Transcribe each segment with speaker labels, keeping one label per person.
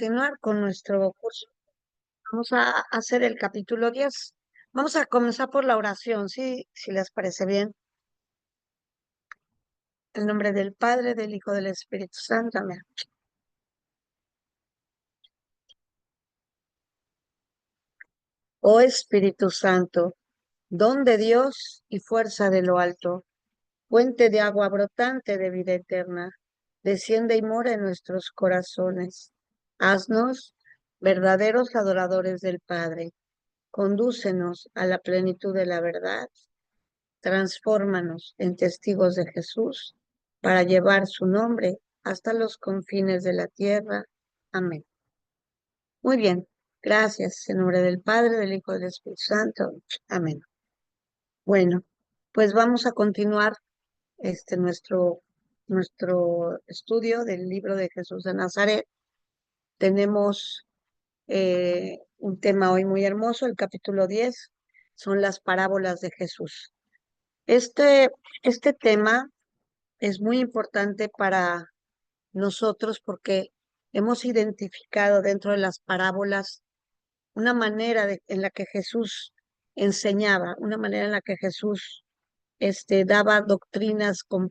Speaker 1: continuar con nuestro curso. Vamos a hacer el capítulo 10. Vamos a comenzar por la oración, ¿sí? Si les parece bien. En nombre del Padre, del Hijo, del Espíritu Santo. Amén. Oh Espíritu Santo, don de Dios y fuerza de lo alto, fuente de agua brotante de vida eterna, desciende y mora en nuestros corazones. Haznos verdaderos adoradores del Padre. Condúcenos a la plenitud de la verdad. Transfórmanos en testigos de Jesús para llevar su nombre hasta los confines de la tierra. Amén. Muy bien. Gracias. En nombre del Padre, del Hijo y del Espíritu Santo. Amén. Bueno, pues vamos a continuar nuestro estudio del libro de Jesús de Nazaret. Tenemos un tema hoy muy hermoso, el capítulo 10, son las parábolas de Jesús. Este tema es muy importante para nosotros porque hemos identificado dentro de las parábolas una manera en la que Jesús enseñaba, una manera en la que Jesús daba doctrinas con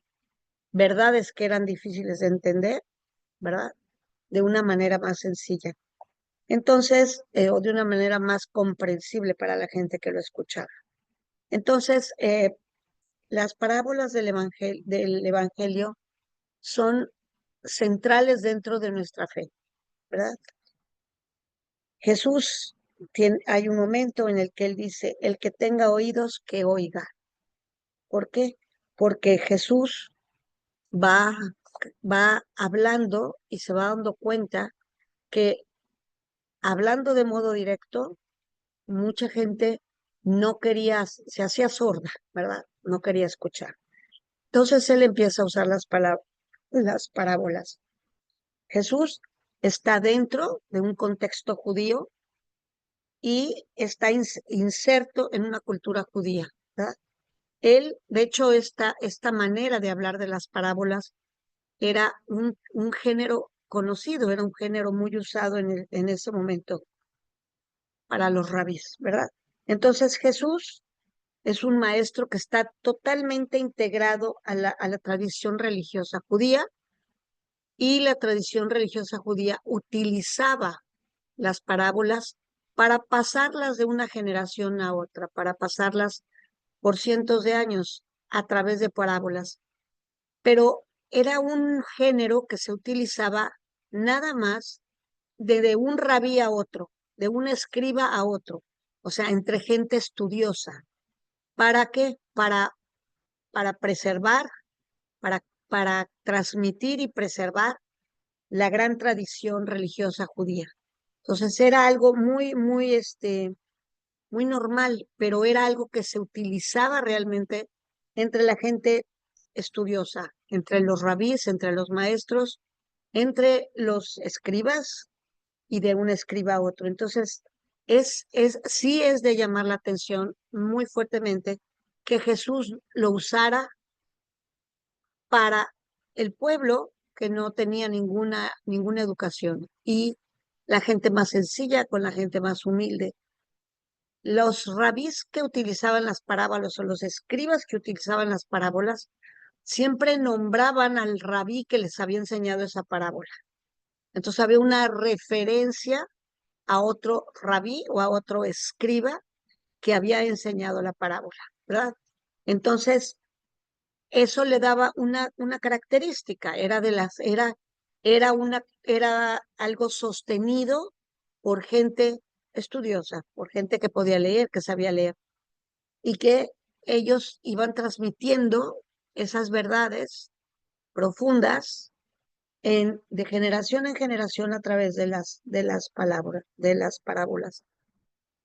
Speaker 1: verdades que eran difíciles de entender, ¿verdad? De una manera más sencilla. Entonces, o de una manera más comprensible para la gente que lo escuchaba. Entonces, las parábolas del evangelio son centrales dentro de nuestra fe, ¿verdad? Jesús hay un momento en el que él dice, el que tenga oídos, que oiga. ¿Por qué? Porque Jesús va, va hablando y se va dando cuenta que hablando de modo directo, mucha gente no quería, se hacía sorda, ¿verdad? No quería escuchar. Entonces él empieza a usar las parábolas. Jesús está dentro de un contexto judío y está inserto en una cultura judía, ¿verdad? Él, de hecho, esta manera de hablar de las parábolas era un género conocido, era un género muy usado en ese momento para los rabís, ¿verdad? Entonces Jesús es un maestro que está totalmente integrado a la tradición religiosa judía, y la tradición religiosa judía utilizaba las parábolas para pasarlas de una generación a otra, para pasarlas por cientos de años a través de parábolas. Pero era un género que se utilizaba nada más de un rabí a otro, de un escriba a otro, o sea, entre gente estudiosa. ¿Para qué? Para preservar, para transmitir y preservar la gran tradición religiosa judía. Entonces era algo muy normal, pero era algo que se utilizaba realmente entre la gente estudiosa, entre los rabíes, entre los maestros, entre los escribas y de un escriba a otro. Entonces, sí es de llamar la atención muy fuertemente que Jesús lo usara para el pueblo que no tenía ninguna educación y la gente más sencilla con la gente más humilde. Los rabís que utilizaban las parábolas o los escribas que utilizaban las parábolas siempre nombraban al rabí que les había enseñado esa parábola. Entonces había una referencia a otro rabí o a otro escriba que había enseñado la parábola, ¿verdad? Entonces, eso le daba una característica, era algo sostenido por gente estudiosa, por gente que podía leer, que sabía leer, y que ellos iban transmitiendo esas verdades profundas de generación en generación a través de las palabras, de las parábolas.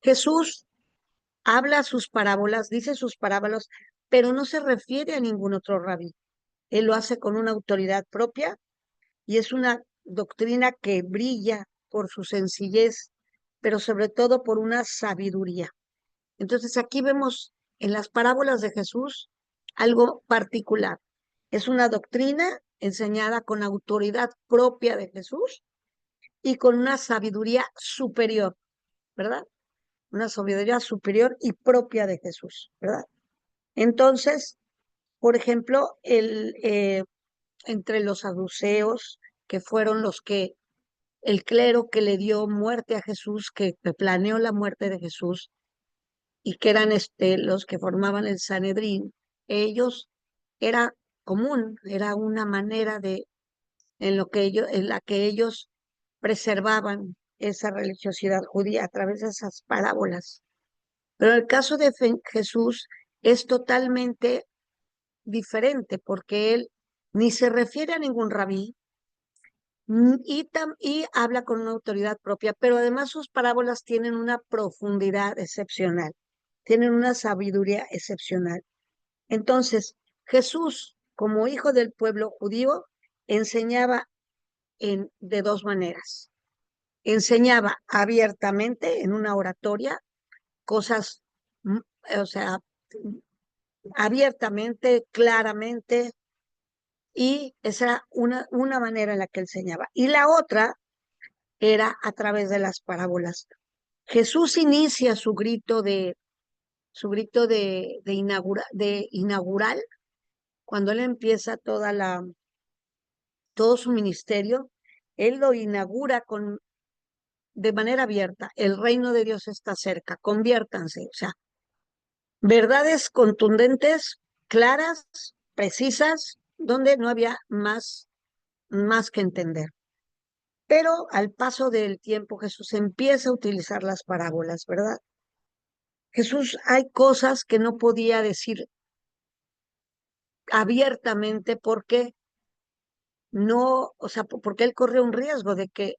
Speaker 1: Jesús habla sus parábolas, dice sus parábolas, pero no se refiere a ningún otro rabí. Él lo hace con una autoridad propia y es una doctrina que brilla por su sencillez, pero sobre todo por una sabiduría. Entonces aquí vemos en las parábolas de Jesús algo particular. Es una doctrina enseñada con autoridad propia de Jesús y con una sabiduría superior, ¿verdad? Una sabiduría superior y propia de Jesús, ¿verdad? Entonces, por ejemplo, entre los saduceos, que fueron el clero que le dio muerte a Jesús, que planeó la muerte de Jesús, y que eran los que formaban el Sanedrín, ellos era común, era una manera en la que ellos preservaban esa religiosidad judía a través de esas parábolas. Pero el caso de Jesús es totalmente diferente porque él ni se refiere a ningún rabí y habla con una autoridad propia, pero además sus parábolas tienen una profundidad excepcional, tienen una sabiduría excepcional. Entonces, Jesús, como hijo del pueblo judío, enseñaba de dos maneras. Enseñaba abiertamente en una oratoria cosas, mm, o sea, abiertamente, claramente, y esa era una manera en la que enseñaba. Y la otra era a través de las parábolas. Jesús inicia de inaugural, cuando él empieza todo su ministerio, él lo inaugura de manera abierta. El reino de Dios está cerca, conviértanse. O sea, verdades contundentes, claras, precisas, donde no había más que entender. Pero al paso del tiempo Jesús empieza a utilizar las parábolas, ¿verdad? Jesús hay cosas que no podía decir abiertamente porque no, o sea, porque él corrió un riesgo de que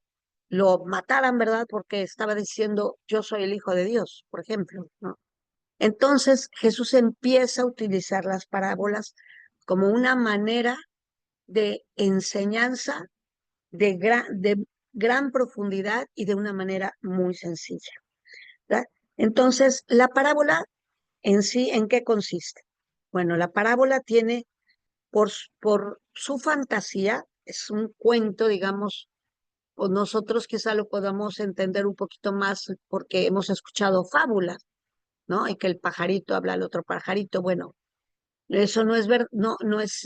Speaker 1: lo mataran, ¿verdad? Porque estaba diciendo, yo soy el Hijo de Dios, por ejemplo, ¿no? Entonces Jesús empieza a utilizar las parábolas como una manera de enseñanza de gran profundidad y de una manera muy sencilla, ¿verdad? Entonces, la parábola en sí, ¿en qué consiste? Bueno, la parábola tiene por su fantasía, es un cuento, digamos, o nosotros quizá lo podamos entender un poquito más porque hemos escuchado fábulas, ¿no? Y que el pajarito habla al otro pajarito. Bueno, eso no es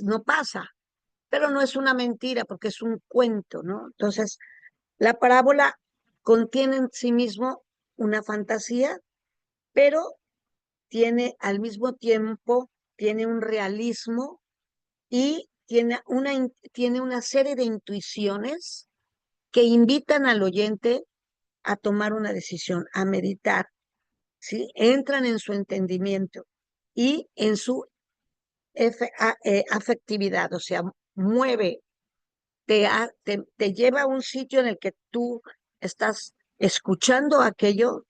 Speaker 1: no pasa, pero no es una mentira porque es un cuento, ¿no? Entonces, la parábola contiene en sí mismo una fantasía, pero tiene al mismo tiempo, tiene un realismo y tiene una serie de intuiciones que invitan al oyente a tomar una decisión, a meditar, ¿sí? Entran en su entendimiento y en su afectividad, o sea, mueve, te lleva a un sitio en el que tú estás escuchando aquello,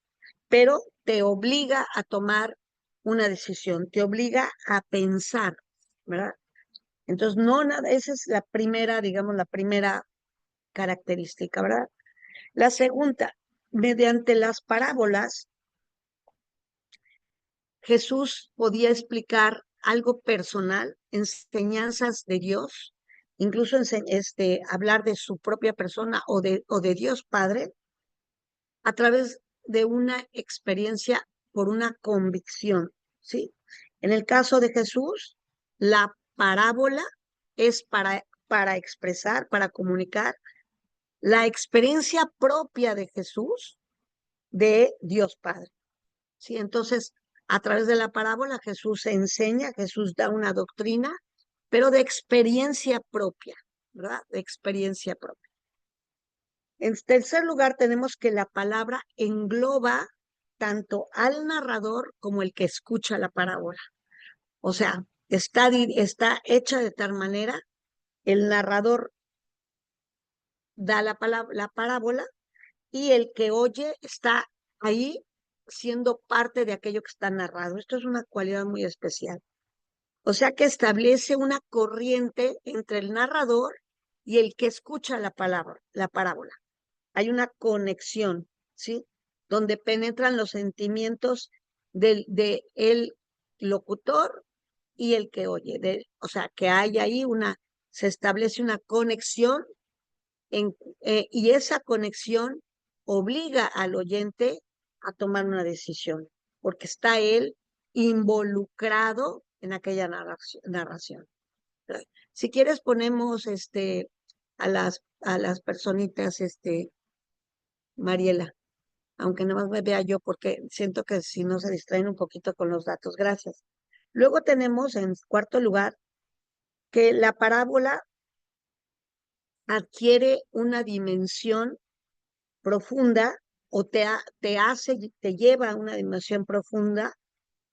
Speaker 1: pero te obliga a tomar una decisión, te obliga a pensar, ¿verdad? Entonces, no nada, esa es la primera, digamos, la primera característica, ¿verdad? La segunda, mediante las parábolas, Jesús podía explicar algo personal, enseñanzas de Dios, incluso hablar de su propia persona o de Dios Padre a través de una experiencia por una convicción, ¿sí? En el caso de Jesús, la parábola es para expresar, para comunicar la experiencia propia de Jesús de Dios Padre, ¿sí? Entonces, a través de la parábola Jesús enseña, Jesús da una doctrina, pero de experiencia propia, ¿verdad? De experiencia propia. En tercer lugar, tenemos que la palabra engloba tanto al narrador como el que escucha la parábola. O sea, está hecha de tal manera, el narrador da la parábola y el que oye está ahí siendo parte de aquello que está narrado. Esto es una cualidad muy especial. O sea que establece una corriente entre el narrador y el que escucha la parábola. Hay una conexión, ¿sí? Donde penetran los sentimientos de el locutor y el que oye. O sea, que hay ahí se establece una conexión y esa conexión obliga al oyente a tomar una decisión, porque está él involucrado en aquella narración. Si quieres ponemos a las personitas, Mariela, aunque nada más me vea yo, porque siento que si no se distraen un poquito con los datos. Gracias. Luego tenemos en cuarto lugar que la parábola adquiere una dimensión profunda o te lleva a una dimensión profunda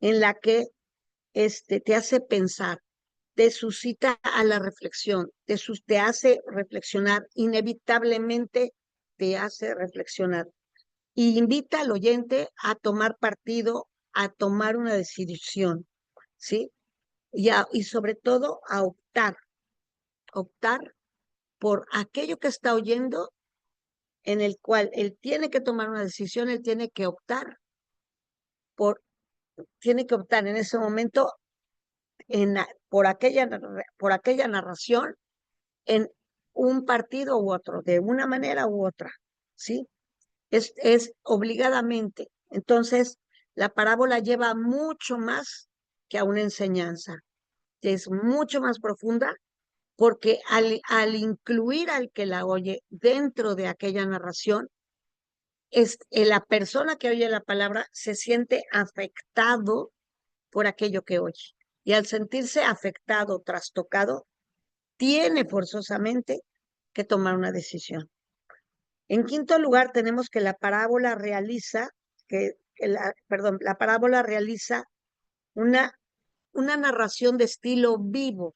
Speaker 1: en la que te hace pensar, te suscita a la reflexión, te hace reflexionar, inevitablemente te hace reflexionar y invita al oyente a tomar partido, a tomar una decisión, ¿sí? Y sobre todo a optar por aquello que está oyendo, en el cual él tiene que tomar una decisión, él por, tiene que optar en ese momento por aquella narración en un partido u otro, de una manera u otra, ¿sí? Es obligadamente. Entonces, la parábola lleva mucho más que a una enseñanza, que es mucho más profunda, porque al incluir al que la oye dentro de aquella narración, la persona que oye la palabra se siente afectado por aquello que oye. Y al sentirse afectado, trastocado, tiene forzosamente que tomar una decisión. En quinto lugar, tenemos que la parábola realiza, la parábola realiza una, una narración de estilo vivo,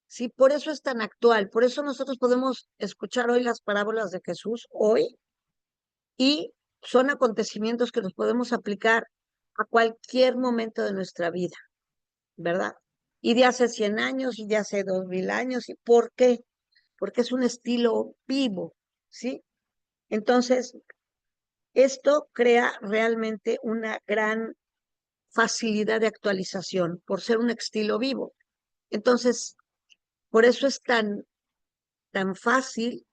Speaker 1: ¿sí? Por eso es tan actual, por eso nosotros podemos escuchar hoy las parábolas de Jesús, hoy, y son acontecimientos que nos podemos aplicar a cualquier momento de nuestra vida, ¿verdad? Y de hace 100 años y de hace 2000 años. ¿Y por qué? Porque es un estilo vivo, ¿sí? Entonces, esto crea realmente una gran facilidad de actualización por ser un estilo vivo. Entonces, por eso es tan fácil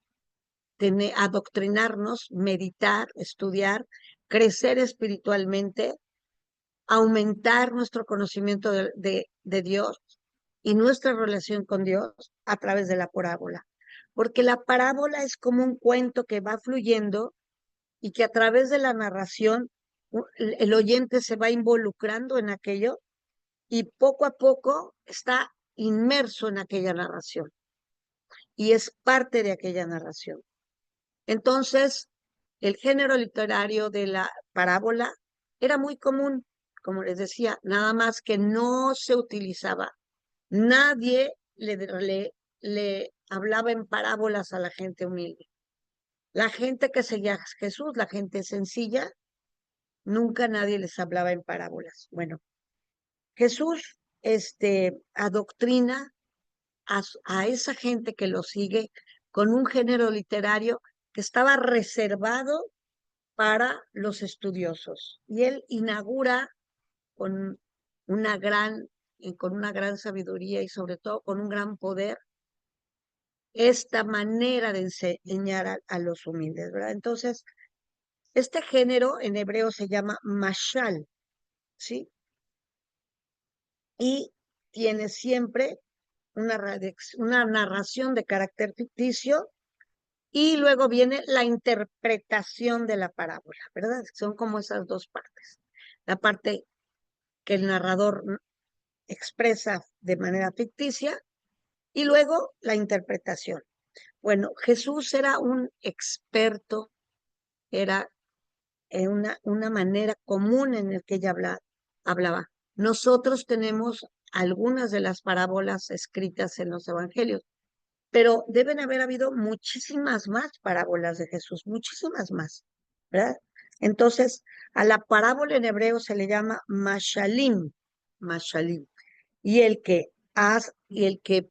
Speaker 1: adoctrinarnos, meditar, estudiar, crecer espiritualmente, aumentar nuestro conocimiento de Dios y nuestra relación con Dios a través de la parábola. Porque la parábola es como un cuento que va fluyendo y que a través de la narración el oyente se va involucrando en aquello y poco a poco está inmerso en aquella narración y es parte de aquella narración. Entonces, el género literario de la parábola era muy común, como les decía, nada más que no se utilizaba. Nadie le hablaba en parábolas a la gente humilde. La gente que seguía a Jesús, la gente sencilla, nunca nadie les hablaba en parábolas. Bueno, Jesús adoctrina a esa gente que lo sigue con un género literario que estaba reservado para los estudiosos. Y él inaugura con con una gran sabiduría y sobre todo con un gran poder esta manera de enseñar a los humildes, ¿verdad? Entonces, este género en hebreo se llama mashal, ¿sí? Y tiene siempre una narración de carácter ficticio y luego viene la interpretación de la parábola, ¿verdad? Son como esas dos partes. La parte que el narrador expresa de manera ficticia y luego la interpretación. Bueno, Jesús era un experto, era una manera común en el que ella hablaba. Nosotros tenemos algunas de las parábolas escritas en los evangelios, pero deben haber habido muchísimas más parábolas de Jesús, muchísimas más, ¿verdad? Entonces, a la parábola en hebreo se le llama mashalim, mashalim, y el que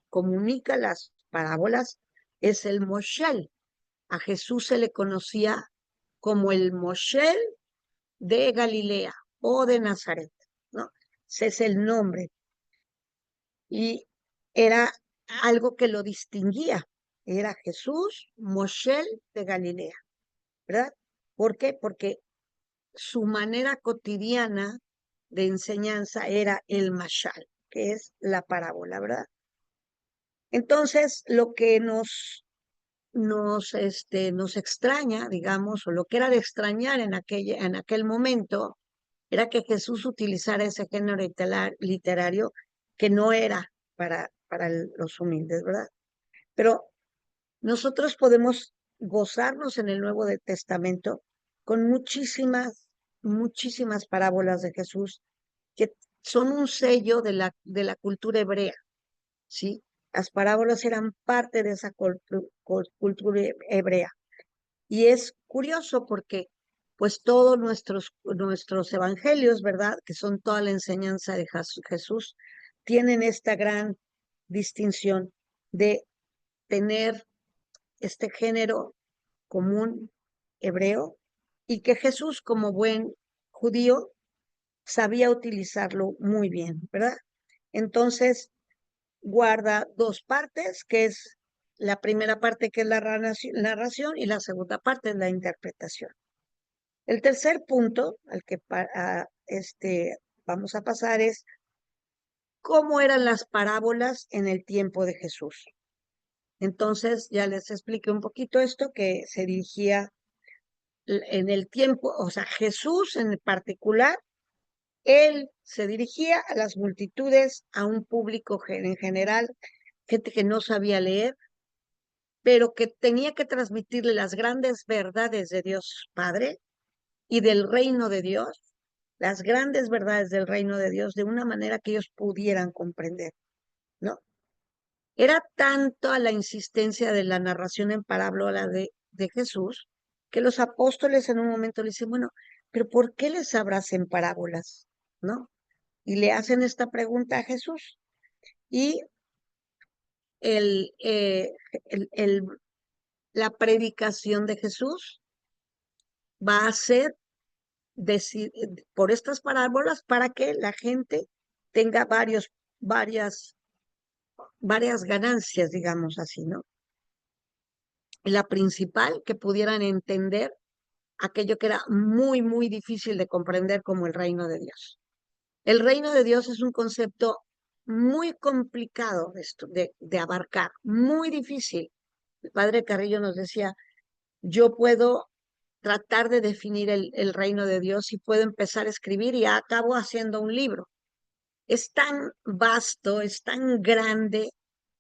Speaker 1: comunica las parábolas es el Moshel. A Jesús se le conocía como el Moshel de Galilea o de Nazaret, ¿no? Ese es el nombre. Y era algo que lo distinguía. era Jesús, Moshe de Galilea, ¿verdad? ¿Por qué? Porque su manera cotidiana de enseñanza era el mashal, que es la parábola, ¿verdad? Entonces, lo que nos extraña, digamos, o lo que era de extrañar en aquel momento, era que Jesús utilizara ese género literario que no era para los humildes, ¿verdad? Pero nosotros podemos gozarnos en el Testamento con muchísimas parábolas de Jesús que son un sello de la cultura hebrea, ¿sí? Las parábolas eran parte de esa cultura hebrea. Y es curioso porque, pues, todos nuestros evangelios, ¿verdad? Que son toda la enseñanza de Jesús, tienen esta gran distinción de tener este género común hebreo y que Jesús, como buen judío, sabía utilizarlo muy bien, ¿verdad? Entonces, guarda dos partes, que es la primera parte que es la narración y la segunda parte es la interpretación. El tercer punto al que vamos a pasar es cómo eran las parábolas en el tiempo de Jesús. Entonces, ya les expliqué un poquito esto, que se dirigía en el tiempo, o sea, Jesús en particular, él se dirigía a las multitudes, a un público en general, gente que no sabía leer, pero que tenía que transmitirle las grandes verdades de Dios Padre y del reino de Dios, las grandes verdades del reino de Dios, de una manera que ellos pudieran comprender, ¿no? Era tanto a la insistencia de la narración en parábola de Jesús, que los apóstoles en un momento le dicen, bueno, pero ¿por qué les hablas en parábolas? ¿No? Y le hacen esta pregunta a Jesús. Y el, eh, el, el- la predicación de Jesús va a ser por estas parábolas para que la gente tenga varias ganancias, digamos así, ¿no? La principal, que pudieran entender aquello que era muy difícil de comprender como el reino de Dios. El reino de Dios es un concepto muy complicado de abarcar, muy difícil. El padre Carrillo nos decía, yo puedo tratar de definir el reino de Dios y puedo empezar a escribir y acabo haciendo un libro. Es tan vasto, es tan grande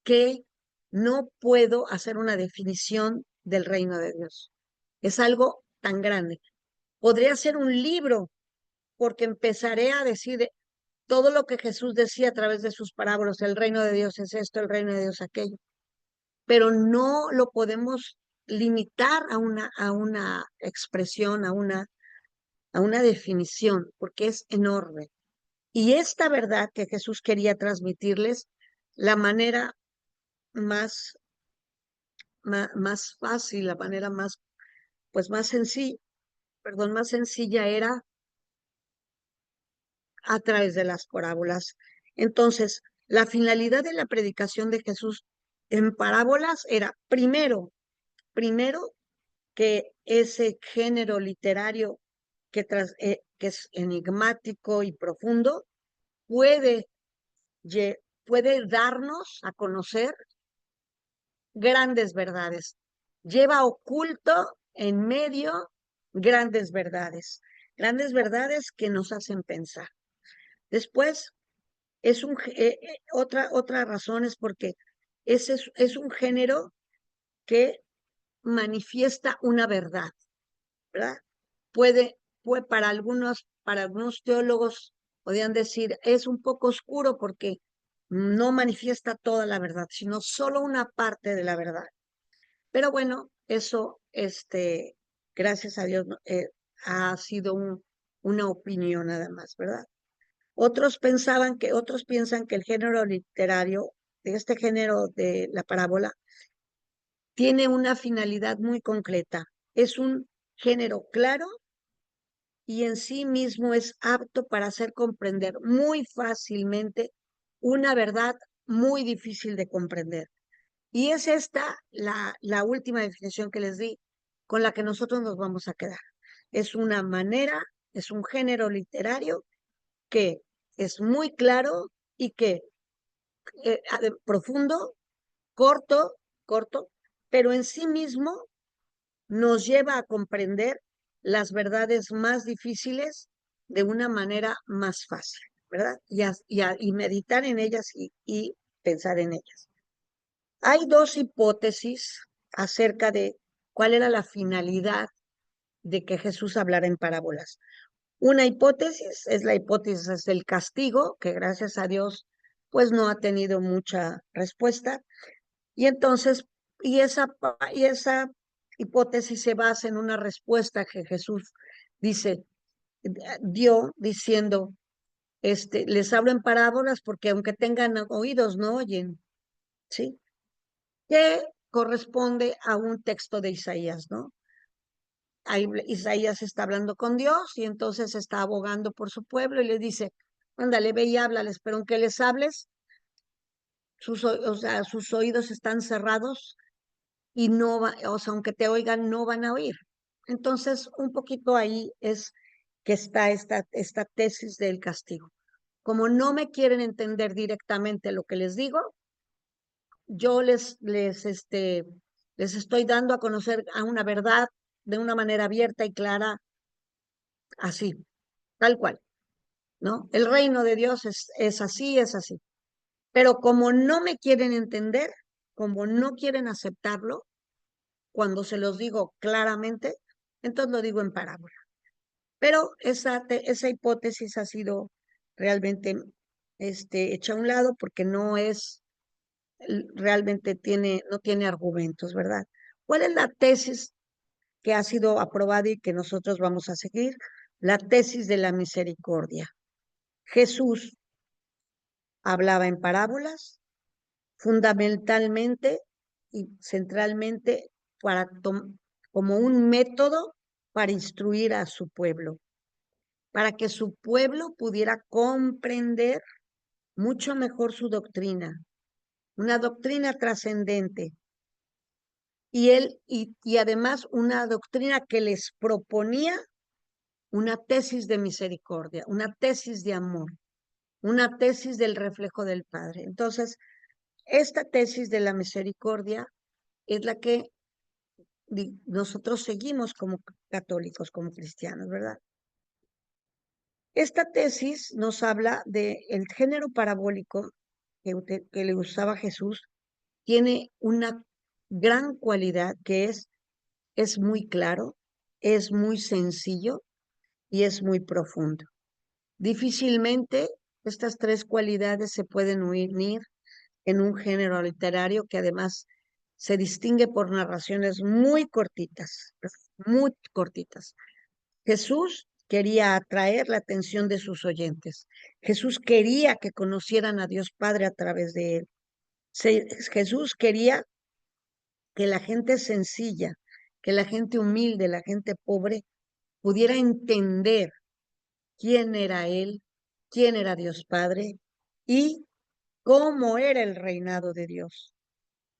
Speaker 1: que no puedo hacer una definición del reino de Dios. Es algo tan grande. Podría ser un libro porque empezaré a decir todo lo que Jesús decía a través de sus parábolas, el reino de Dios es esto, el reino de Dios aquello, pero no lo podemos limitar a una expresión, a una definición, porque es enorme. Y esta verdad que Jesús quería transmitirles, la manera más, más fácil, la manera más, pues más sencilla, perdón, más sencilla era a través de las parábolas. Entonces, la finalidad de la predicación de Jesús en parábolas era, primero, que ese género literario que es enigmático y profundo puede, puede darnos a conocer grandes verdades. Lleva oculto en medio grandes verdades que nos hacen pensar. Después, otra razón es porque es un género que manifiesta una verdad, ¿verdad? Para algunos teólogos podrían decir, es un poco oscuro porque no manifiesta toda la verdad, sino solo una parte de la verdad. Pero bueno, eso, gracias a Dios, no, ha sido una opinión nada más, ¿verdad? Otros piensan que el género literario, de este género de la parábola, tiene una finalidad muy concreta. Es un género claro y en sí mismo es apto para hacer comprender muy fácilmente una verdad muy difícil de comprender. Y es esta la última definición que les di, con la que nosotros nos vamos a quedar. Es una manera, es un género literario que es muy claro y que profundo, corto, corto, pero en sí mismo nos lleva a comprender las verdades más difíciles de una manera más fácil, ¿verdad? Y meditar en ellas y pensar en ellas. Hay dos hipótesis acerca de cuál era la finalidad de que Jesús hablara en parábolas. Una hipótesis es la hipótesis del castigo, que gracias a Dios pues no ha tenido mucha respuesta. Y entonces, y esa hipótesis se basa en una respuesta que Jesús dice, dio diciendo, les hablo en parábolas porque aunque tengan oídos no oyen, ¿sí? Que corresponde a un texto de Isaías, ¿no? Ahí Isaías está hablando con Dios y entonces está abogando por su pueblo y le dice, ándale, ve y háblales, pero aunque les hables, o sea, sus oídos están cerrados y no va, o sea, aunque te oigan, no van a oír. Entonces, un poquito ahí es que está esta tesis del castigo. Como no me quieren entender directamente lo que les digo, yo les estoy dando a conocer a una verdad de una manera abierta y clara, así, tal cual, ¿no? El reino de Dios es así, es así. Pero como no me quieren entender, como no quieren aceptarlo, cuando se los digo claramente, entonces lo digo en parábola. Pero esa hipótesis ha sido realmente hecha a un lado porque no es, realmente no tiene argumentos, ¿verdad? ¿Cuál es la tesis que ha sido aprobada y que nosotros vamos a seguir? La tesis de la misericordia. Jesús hablaba en parábolas, fundamentalmente y centralmente como un método para instruir a su pueblo, para que su pueblo pudiera comprender mucho mejor su doctrina, una doctrina trascendente, y además una doctrina que les proponía una tesis de misericordia, una tesis de amor, una tesis del reflejo del Padre. Entonces, esta tesis de la misericordia es la que nosotros seguimos como católicos, como cristianos, ¿verdad? Esta tesis nos habla de el género parabólico que le usaba Jesús, tiene una gran cualidad que es muy claro, es muy sencillo y es muy profundo. Difícilmente estas tres cualidades se pueden unir en un género literario que además se distingue por narraciones muy cortitas. Jesús quería atraer la atención de sus oyentes. Jesús quería que conocieran a Dios Padre a través de él. Jesús quería que la gente sencilla, que la gente humilde, la gente pobre, pudiera entender quién era Él, quién era Dios Padre y cómo era el reinado de Dios.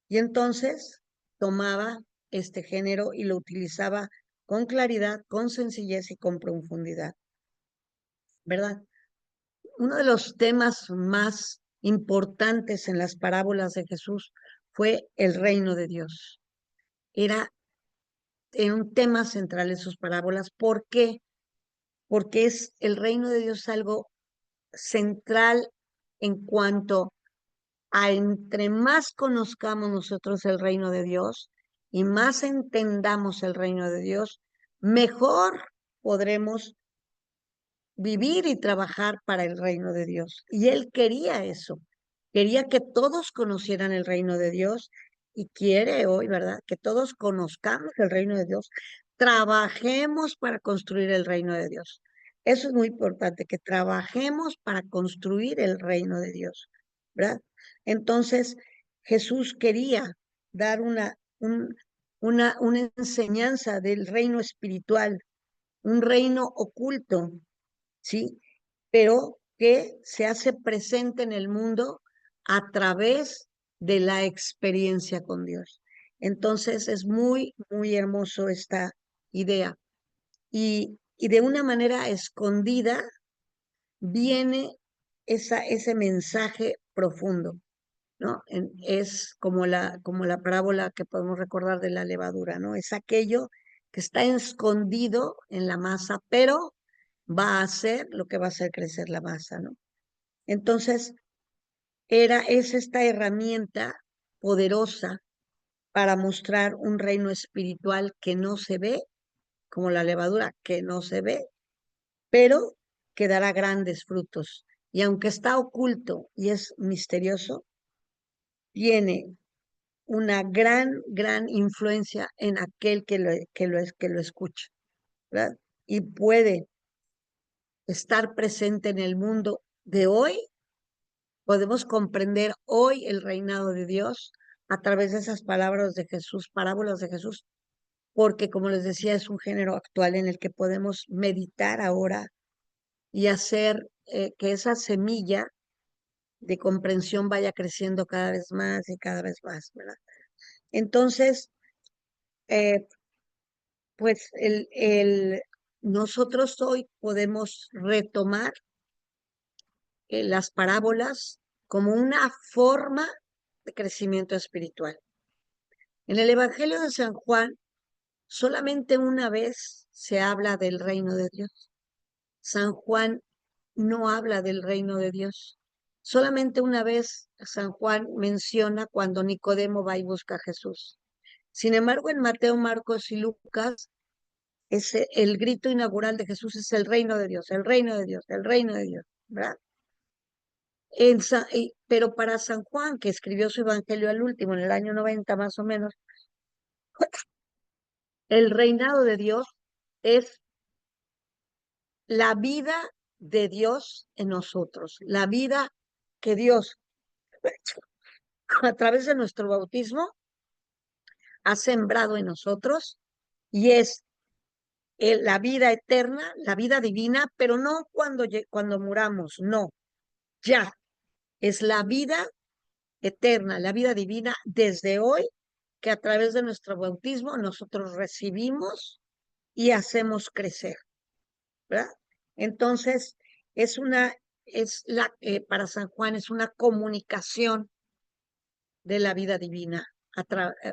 Speaker 1: Y entonces tomaba este género y lo utilizaba con claridad, con sencillez y con profundidad, ¿verdad? Uno de los temas más importantes en las parábolas de Jesús fue el reino de Dios. Era un tema central en sus parábolas. ¿Por qué? Porque es el reino de Dios algo central en cuanto a entre más conozcamos nosotros el reino de Dios y más entendamos el reino de Dios, mejor podremos vivir y trabajar para el reino de Dios. Y él quería eso, quería que todos conocieran el reino de Dios y quiere hoy, ¿verdad? Que todos conozcamos el reino de Dios, trabajemos para construir el reino de Dios. Eso es muy importante, que trabajemos para construir el reino de Dios, ¿verdad? Entonces, Jesús quería dar una enseñanza del reino espiritual, un reino oculto, ¿sí? Pero que se hace presente en el mundo a través de la experiencia con Dios. Entonces es muy, muy hermoso esta idea. Y de una manera escondida viene ese mensaje profundo, ¿no? Es como la parábola que podemos recordar de la levadura, ¿no? Es aquello que está escondido en la masa, pero va a hacer lo que va a hacer crecer la masa, ¿no? Entonces, es esta herramienta poderosa para mostrar un reino espiritual que no se ve, como la levadura que no se ve, pero que dará grandes frutos. Y aunque está oculto y es misterioso, tiene una gran, gran influencia en aquel que lo escucha, ¿verdad? Y puede estar presente en el mundo de hoy. Podemos comprender hoy el reinado de Dios a través de esas palabras de Jesús, parábolas de Jesús, porque como les decía, es un género actual en el que podemos meditar ahora y hacer que esa semilla de comprensión vaya creciendo cada vez más y cada vez más, ¿verdad? Entonces, eh, pues nosotros hoy podemos retomar las parábolas como una forma de crecimiento espiritual. En el Evangelio de San Juan, solamente una vez se habla del reino de Dios. San Juan no habla del reino de Dios. Solamente una vez San Juan menciona cuando Nicodemo va y busca a Jesús. Sin embargo, en Mateo, Marcos y Lucas, el grito inaugural de Jesús es el reino de Dios, el reino de Dios, el reino de Dios, ¿verdad? Pero para San Juan, que escribió su evangelio al último, en el año 90 más o menos, el reinado de Dios es la vida de Dios en nosotros, la vida que Dios, a través de nuestro bautismo, ha sembrado en nosotros y es la vida eterna, la vida divina, pero no cuando muramos, no, ya, es la vida eterna, la vida divina desde hoy, que a través de nuestro bautismo nosotros recibimos y hacemos crecer, ¿verdad? Entonces, es una, para San Juan es una comunicación de la vida divina.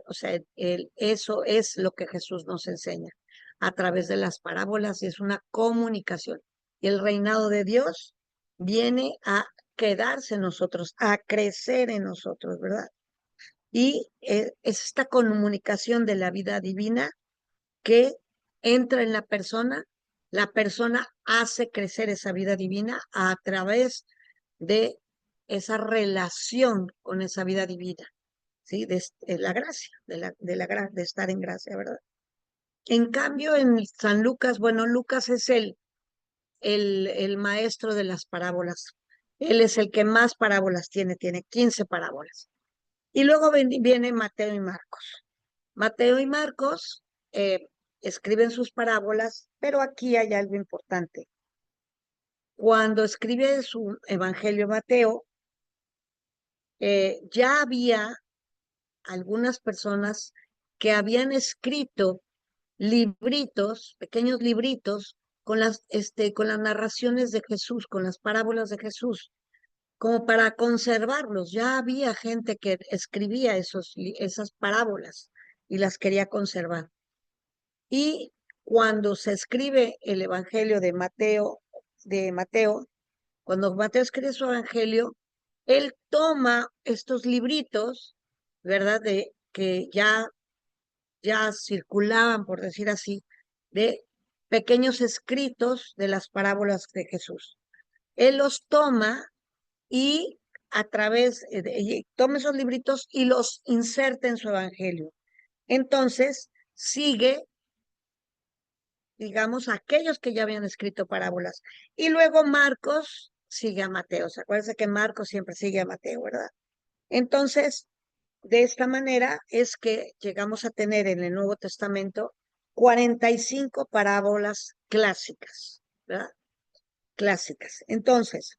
Speaker 1: O sea, eso es lo que Jesús nos enseña a través de las parábolas y es una comunicación. Y el reinado de Dios viene a quedarse en nosotros, a crecer en nosotros, ¿verdad? Y es esta comunicación de la vida divina que entra en la persona hace crecer esa vida divina a través de esa relación con esa vida divina, ¿sí? De la gracia, de estar en gracia, ¿verdad? En cambio, en San Lucas, bueno, Lucas es el maestro de las parábolas. Él es el que más parábolas tiene 15 parábolas. Y luego viene Mateo y Marcos. Mateo y Marcos escriben sus parábolas, pero aquí hay algo importante. Cuando escribe su Evangelio Mateo, ya había algunas personas que habían escrito libritos, pequeños libritos, con las narraciones de Jesús, con las parábolas de Jesús, como para conservarlos. Ya había gente que escribía esas parábolas y las quería conservar. Y cuando se escribe el Evangelio de Mateo, cuando Mateo escribe su Evangelio, él toma estos libritos, ¿verdad? Que ya circulaban, por decir así, de pequeños escritos de las parábolas de Jesús. Él los toma y toma esos libritos y los inserta en su Evangelio. Entonces, sigue digamos, aquellos que ya habían escrito parábolas. Y luego Marcos sigue a Mateo. ¿Se acuerdan que Marcos siempre sigue a Mateo, verdad? Entonces, de esta manera es que llegamos a tener en el Nuevo Testamento 45 parábolas clásicas, ¿verdad? Clásicas. Entonces,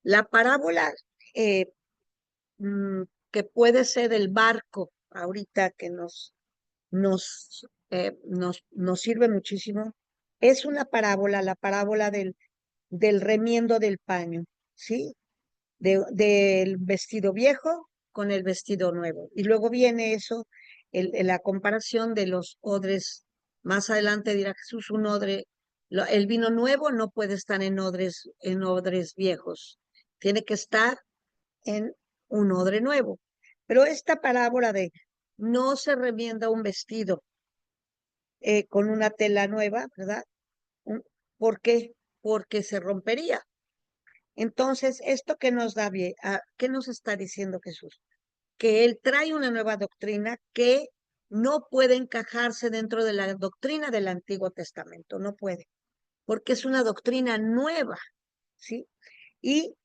Speaker 1: la parábola eh, que puede ser el barco ahorita que nos sirve muchísimo, es una parábola, la parábola del remiendo del paño, ¿sí? Del vestido viejo con el vestido nuevo. Y luego viene eso, la comparación de los odres. Más adelante dirá Jesús, un odre, el vino nuevo no puede estar en odres viejos, tiene que estar en un odre nuevo. Pero esta parábola de no se remienda un vestido con una tela nueva, ¿verdad? ¿Por qué? Porque se rompería. Entonces, ¿esto qué nos da bien? ¿Qué nos está diciendo Jesús? Que Él trae una nueva doctrina que no puede encajarse dentro de la doctrina del Antiguo Testamento, no puede, porque es una doctrina nueva, ¿sí? Y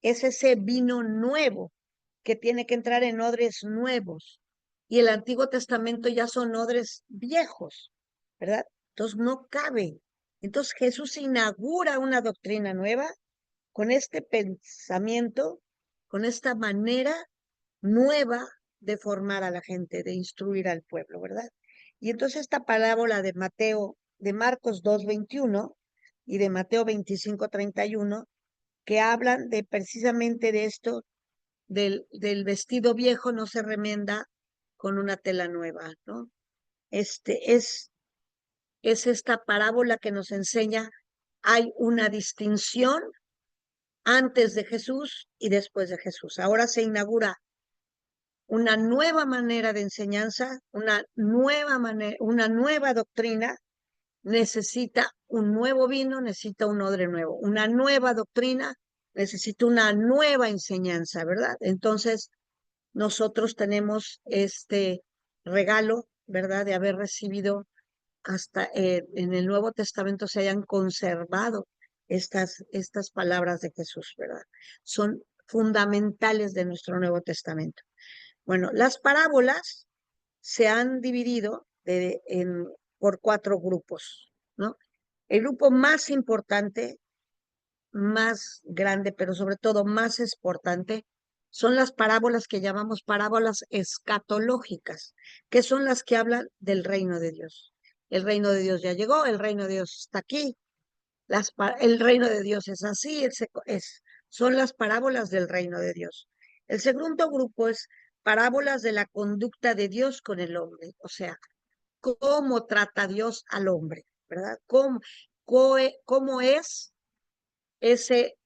Speaker 1: es ese vino nuevo que tiene que entrar en odres nuevos. Y el Antiguo Testamento ya son odres viejos, ¿verdad? Entonces no cabe. Entonces Jesús inaugura una doctrina nueva con este pensamiento, con esta manera nueva de formar a la gente, de instruir al pueblo, ¿verdad? Y entonces esta parábola de de Marcos 2:21 y de Mateo 25:31, que hablan de precisamente de esto, del vestido viejo no se remenda con una tela nueva, ¿no? Este es esta parábola que nos enseña, hay una distinción antes de Jesús y después de Jesús. Ahora se inaugura una nueva manera de enseñanza, una nueva doctrina, necesita un nuevo vino, necesita un odre nuevo. Una nueva doctrina necesita una nueva enseñanza, ¿verdad? Entonces, nosotros tenemos este regalo, ¿verdad? De haber recibido hasta en el Nuevo Testamento se hayan conservado estas palabras de Jesús, ¿verdad? Son fundamentales de nuestro Nuevo Testamento. Bueno, las parábolas se han dividido por cuatro grupos, ¿no? El grupo más importante, más grande, pero sobre todo más importante, son las parábolas que llamamos parábolas escatológicas, que son las que hablan del reino de Dios. El reino de Dios ya llegó, el reino de Dios está aquí, el reino de Dios es así, son las parábolas del reino de Dios. El segundo grupo es parábolas de la conducta de Dios con el hombre, o sea, cómo trata Dios al hombre, ¿verdad? Cómo es ese,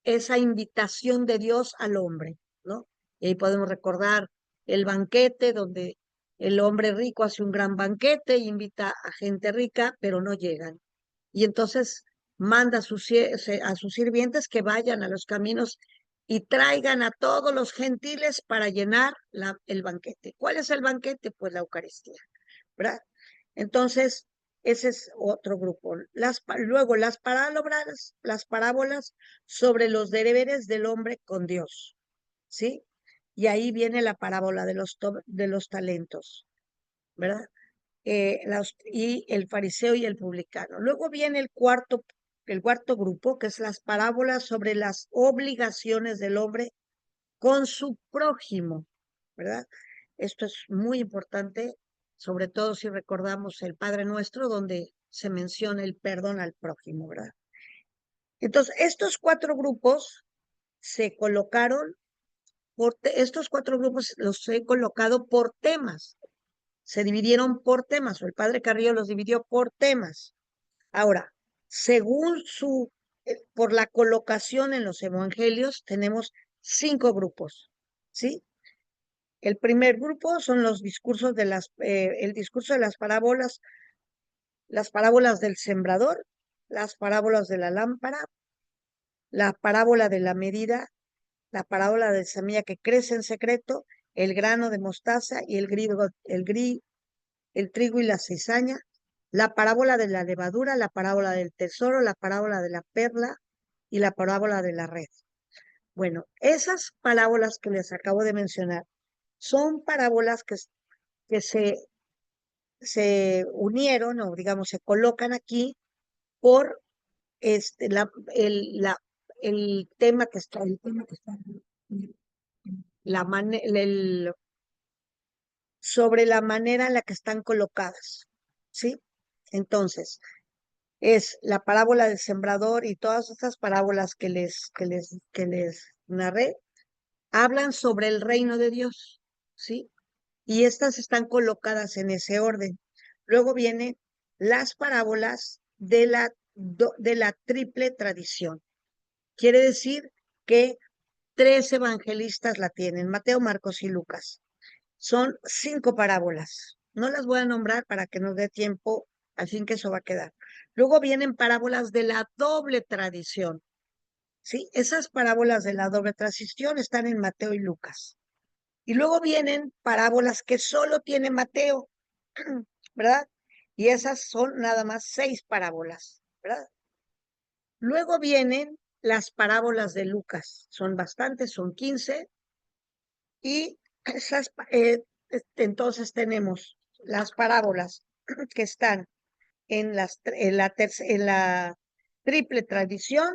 Speaker 1: esa invitación de Dios al hombre, ¿no? Y ahí podemos recordar el banquete donde el hombre rico hace un gran banquete e invita a gente rica, pero no llegan. Y entonces manda a sus sirvientes que vayan a los caminos y traigan a todos los gentiles para llenar el banquete. ¿Cuál es el banquete? Pues la Eucaristía, ¿verdad? Entonces, ese es otro grupo. Luego, las parábolas sobre los deberes del hombre con Dios, ¿sí? Y ahí viene la parábola de los talentos, ¿verdad? Y el fariseo y el publicano. Luego viene el cuarto grupo, que es las parábolas sobre las obligaciones del hombre con su prójimo, ¿verdad? Esto es muy importante, sobre todo si recordamos el Padre Nuestro, donde se menciona el perdón al prójimo, ¿verdad? Entonces, estos cuatro grupos se colocaron, estos cuatro grupos los he colocado por temas, se dividieron por temas, o el Padre Carrillo los dividió por temas. Ahora, según por la colocación en los evangelios, tenemos 5 grupos, ¿sí? El primer grupo son los discursos el discurso de las parábolas del sembrador, las parábolas de la lámpara, la parábola de la medida, la parábola de semilla que crece en secreto, el grano de mostaza y el trigo y la cizaña, la parábola de la levadura, la parábola del tesoro, la parábola de la perla y la parábola de la red. Bueno, esas parábolas que les acabo de mencionar son parábolas que se unieron o digamos se colocan aquí por este, el tema que está, sobre la manera en la que están colocadas, ¿sí? Entonces, es la parábola del sembrador y todas estas parábolas que les narré, hablan sobre el reino de Dios, ¿sí? Y estas están colocadas en ese orden. Luego vienen las parábolas de la triple tradición. Quiere decir que tres evangelistas la tienen, Mateo, Marcos y Lucas. Son 5 parábolas. No las voy a nombrar para que nos dé tiempo, al fin que eso va a quedar. Luego vienen parábolas de la doble tradición. ¿Sí? Esas parábolas de la doble tradición están en Mateo y Lucas. Y luego vienen parábolas que solo tiene Mateo, ¿verdad? Y esas son nada más 6 parábolas, ¿verdad? Luego vienen las parábolas de Lucas. Son bastantes, son 15. Y entonces tenemos las parábolas que están en la triple tradición.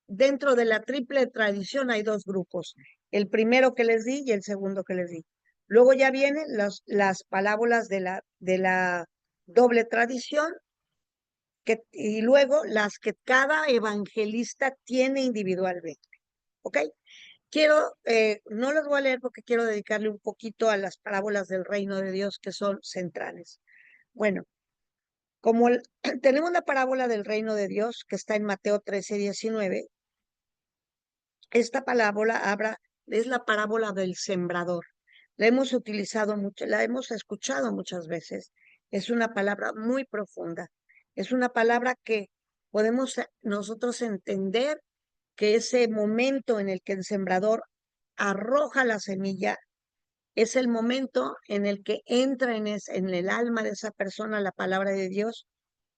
Speaker 1: Dentro de la triple tradición hay 2 grupos, el primero que les di y el segundo que les di. Luego ya vienen las parábolas de la doble tradición, y luego las que cada evangelista tiene individualmente. ¿Ok? No las voy a leer porque quiero dedicarle un poquito a las parábolas del reino de Dios que son centrales. Bueno, como tenemos la parábola del reino de Dios que está en Mateo 13:19, esta parábola es la parábola del sembrador. La hemos utilizado mucho, la hemos escuchado muchas veces. Es una palabra muy profunda. Es una palabra que podemos nosotros entender que ese momento en el que el sembrador arroja la semilla es el momento en el que entra en el alma de esa persona la palabra de Dios.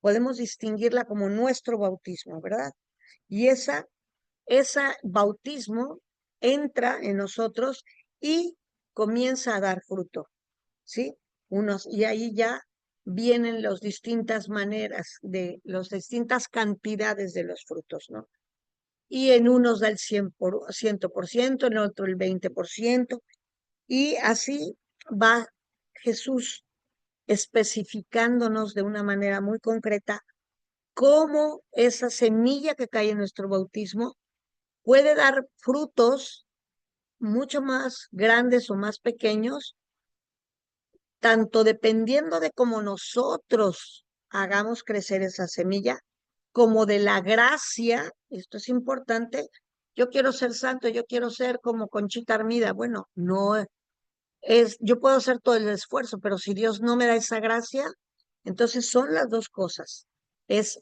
Speaker 1: Podemos distinguirla como nuestro bautismo, ¿verdad? Y ese bautismo entra en nosotros y comienza a dar fruto, ¿sí? Y ahí ya vienen las distintas maneras las distintas cantidades de los frutos, ¿no? Y en unos da el 100%, en otro el 20%, y así va Jesús especificándonos de una manera muy concreta cómo esa semilla que cae en nuestro bautismo puede dar frutos mucho más grandes o más pequeños, tanto dependiendo de cómo nosotros hagamos crecer esa semilla, como de la gracia. Esto es importante. Yo quiero ser santo, yo quiero ser como Conchita Armida. Bueno, no yo puedo hacer todo el esfuerzo, pero si Dios no me da esa gracia, entonces son las dos cosas. Es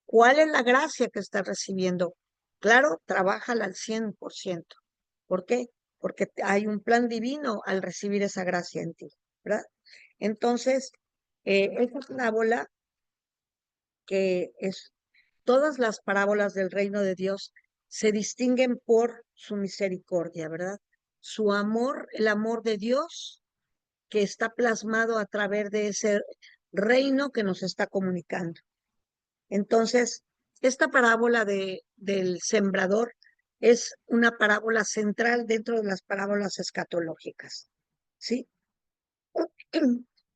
Speaker 1: ¿cuál es la gracia que estás recibiendo? Claro, trabájala al 100%. ¿Por qué? Porque hay un plan divino al recibir esa gracia en ti, ¿verdad? Entonces, esta parábola, que es todas las parábolas del reino de Dios, se distinguen por su misericordia, ¿verdad? Su amor, el amor de Dios que está plasmado a través de ese reino que nos está comunicando. Entonces, esta parábola del sembrador es una parábola central dentro de las parábolas escatológicas, ¿sí?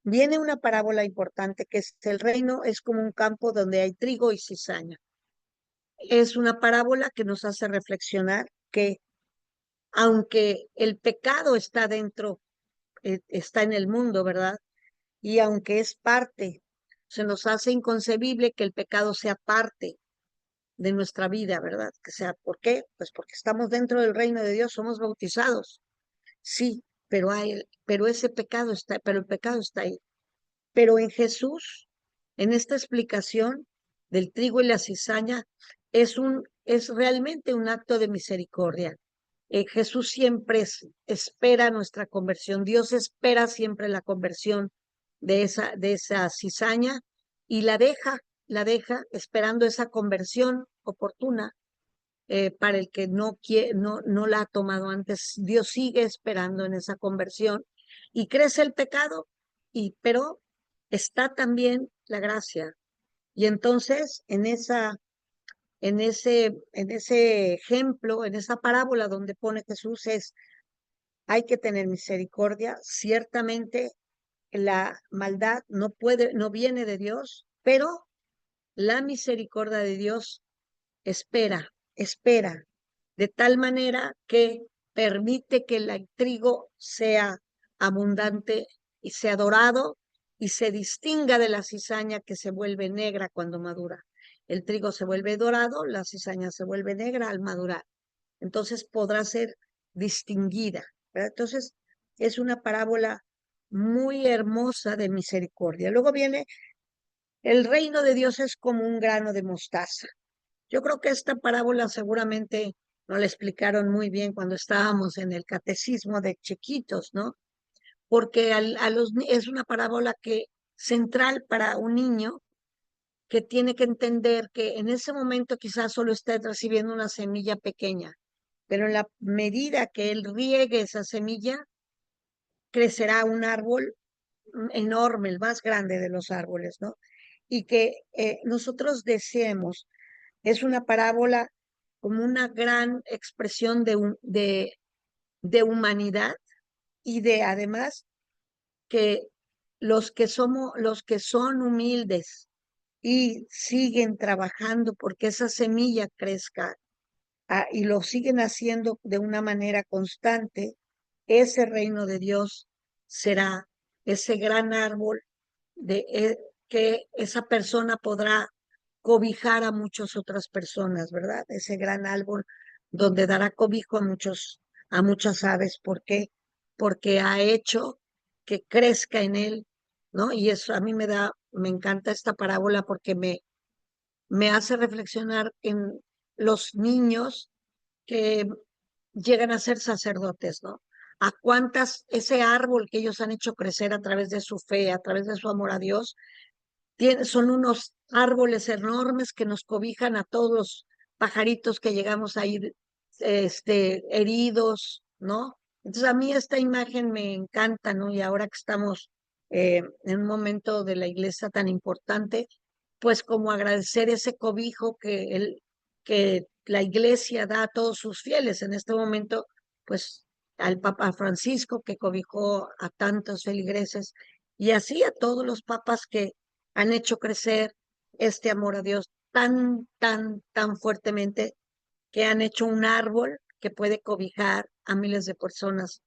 Speaker 1: Viene una parábola importante que es: el reino es como un campo donde hay trigo y cizaña. Es una parábola que nos hace reflexionar que aunque el pecado está dentro, está en el mundo, ¿verdad? Y aunque es parte, se nos hace inconcebible que el pecado sea parte de nuestra vida, ¿verdad? Que sea, ¿por qué? Pues porque estamos dentro del reino de Dios, somos bautizados. Sí, pero el pecado está ahí. Pero en Jesús, en esta explicación del trigo y la cizaña, es realmente un acto de misericordia. Jesús siempre espera nuestra conversión. Dios espera siempre la conversión de esa cizaña, y la deja esperando esa conversión oportuna. Para el que no la ha tomado antes, Dios sigue esperando en esa conversión, y crece el pecado, pero está también la gracia. Y entonces, en ese ejemplo, en esa parábola donde pone Jesús es, hay que tener misericordia. Ciertamente la maldad no puede, no viene de Dios, pero la misericordia de Dios espera, de tal manera que permite que el trigo sea abundante y sea dorado y se distinga de la cizaña que se vuelve negra cuando madura. El trigo se vuelve dorado, la cizaña se vuelve negra al madurar. Entonces podrá ser distinguida, ¿verdad? Entonces es una parábola muy hermosa de misericordia. Luego viene, el reino de Dios es como un grano de mostaza. Yo creo que esta parábola seguramente nos la explicaron muy bien cuando estábamos en el catecismo de chiquitos, ¿no? Porque es una parábola que central para un niño que tiene que entender que en ese momento quizás solo está recibiendo una semilla pequeña, pero en la medida que él riegue esa semilla, crecerá un árbol enorme, el más grande de los árboles, ¿no? Y que nosotros deseemos, es una parábola como una gran expresión de humanidad y de además que los que son humildes y siguen trabajando porque esa semilla crezca, y lo siguen haciendo de una manera constante, ese reino de Dios será ese gran árbol que esa persona podrá cobijar a muchas otras personas, ¿verdad? Ese gran árbol donde dará cobijo a muchas aves. ¿Por qué? Porque ha hecho que crezca en él, ¿no? Y eso a mí me encanta esta parábola porque me hace reflexionar en los niños que llegan a ser sacerdotes, ¿no? A cuántas, ese árbol que ellos han hecho crecer a través de su fe, a través de su amor a Dios, son unos árboles enormes que nos cobijan a todos los pajaritos que llegamos a ir heridos, ¿no? Entonces a mí esta imagen me encanta, ¿no? Y ahora que estamos en un momento de la iglesia tan importante, pues como agradecer ese cobijo que la iglesia da a todos sus fieles. En este momento, pues al Papa Francisco que cobijó a tantos feligreses y así a todos los papas que han hecho crecer este amor a Dios tan fuertemente que han hecho un árbol que puede cobijar a miles de personas,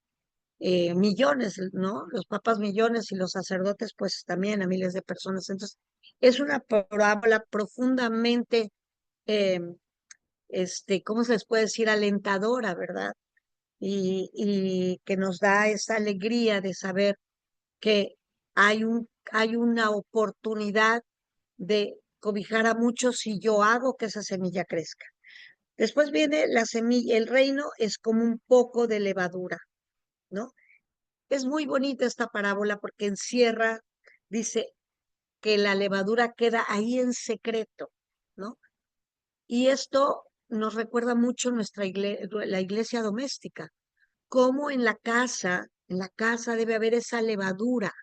Speaker 1: millones, ¿no? Los papas millones y los sacerdotes pues también a miles de personas. Entonces, es una parábola profundamente, eh, ¿cómo se les puede decir? Alentadora, ¿verdad? Y que nos da esa alegría de saber que hay una oportunidad de cobijar a muchos si yo hago que esa semilla crezca. Después viene la semilla, el reino es como un poco de levadura, ¿no? Es muy bonita esta parábola porque encierra, dice que la levadura queda ahí en secreto, ¿no? Y esto nos recuerda mucho la iglesia doméstica, cómo en la casa debe haber esa levadura,